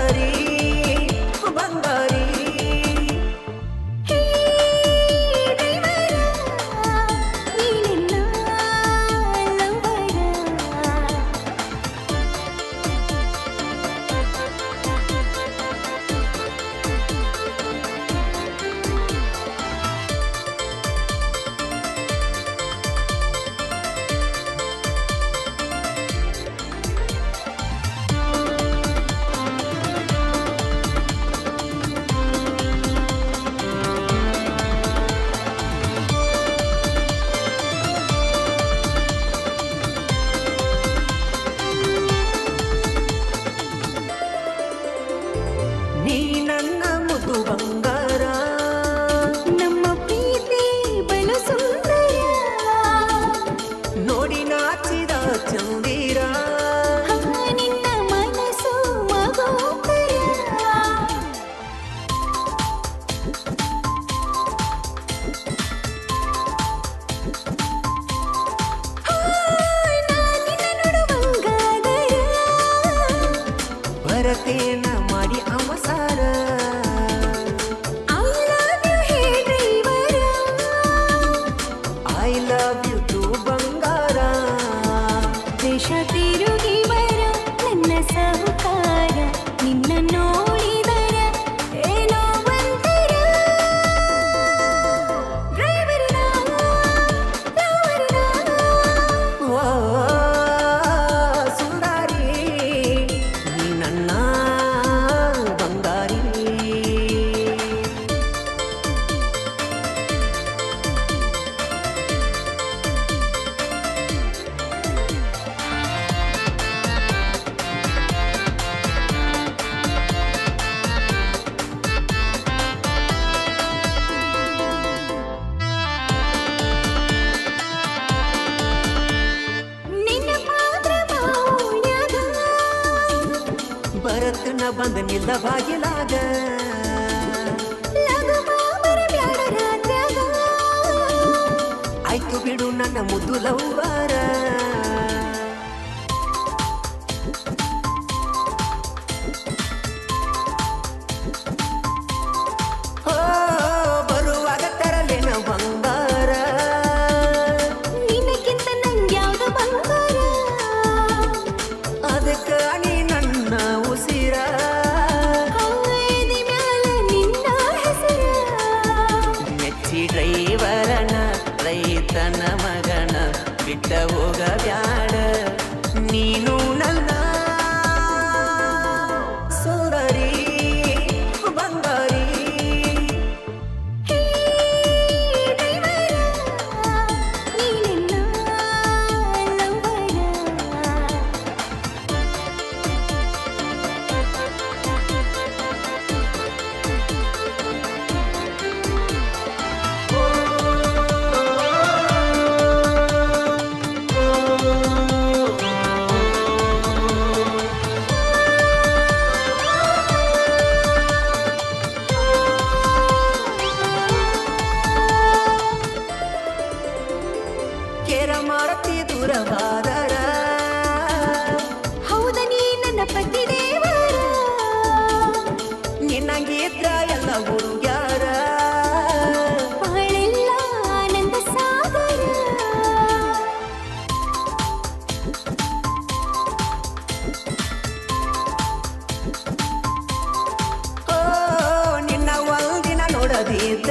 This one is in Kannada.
ಸುಂದರಿ ಬಂಗಾರಿ ನೀ ನನ್ನ ಮುದ್ದು ಬಂಗಾರ ನಮ್ಮ ಪ್ರೀತಿ ಬಲು ಸುಂದರ ನೋಡಿ ನಾಚಿದ ಚಂದಿರ ನಿನ್ನ ಮನಸ್ಸು ಮಗೋಪರ ಭರತೇನ ಮಾಡಿ ಅವಸಾರ ಐ ಲವ್ ಯು ಟು ಬಂಗಾರ ದೇಶ ತಿರುಗಿ ಬರ ನನ್ನ ಸಹಕಾರ ನಿನ್ನ ನೋಡಿದರ ಏನೋ ಒಂಥರ ಡ್ರೈವರಿನ ಓ ಸುಂದರಿ ನೀ ನನ್ನ ಬಂಗಾರಿ ನಿನ್ನ ಪಾತ್ರ ಮೌನ್ಯದ ಭರತನ ಬಂದ ನಿಲ್ಲ ಬಾಗಿಲಾಗ ಲಘು ಮಾಮರ ಬ್ಯಾಡ ರಾತ್ರ್ಯಾಗ ಆಯ್ತು ಬಿಡು ನನ್ನ ಮುದ್ದು ಲವ್ವಾರ ಓ ಬರುವಾಗ ತರಲೇನ ಬಂಗಾರ ನಿನಕ್ಕಿಂತ ನಂಗ್ಯಾವ್ದು ಬಂಗಾರ ಅದಕ್ಕ ನೀ ನನ್ನ ಉಸಿರ ಹೌದಿ ಮ್ಯಾಲ ನಿನ್ನ ಹೆಸರ ಮೆಚ್ಚಿ ಡ್ರೈವರನ ರೈತನ ಮಗನ ಬಿಟ್ಟ ಹೋಗ ಬ್ಯಾಡ ನೀನು ನನ್ನ ಸುಂದರಿ ಬಂಗಾರಿ ಹೇ ಡ್ರೈವರ ನೀನೆನ್ನ ಲವ್ವರ ಕೇರ ಮಾಡತಿ ದೂರವಾದರ ಹೌದ ನೀ ನನ್ನ ಪತಿ ದೇವರ ನಿನ್ನಂಗಿದ್ರ ಎಲ್ಲ ಹುಡುಗ್ಯಾರ ಬಾಳೆಲ್ಲ ಆನಂದ ಸಾಗರ ಓ ನಿನ್ನ ಒಂದಿನ ನೋಡದಿದ್ದ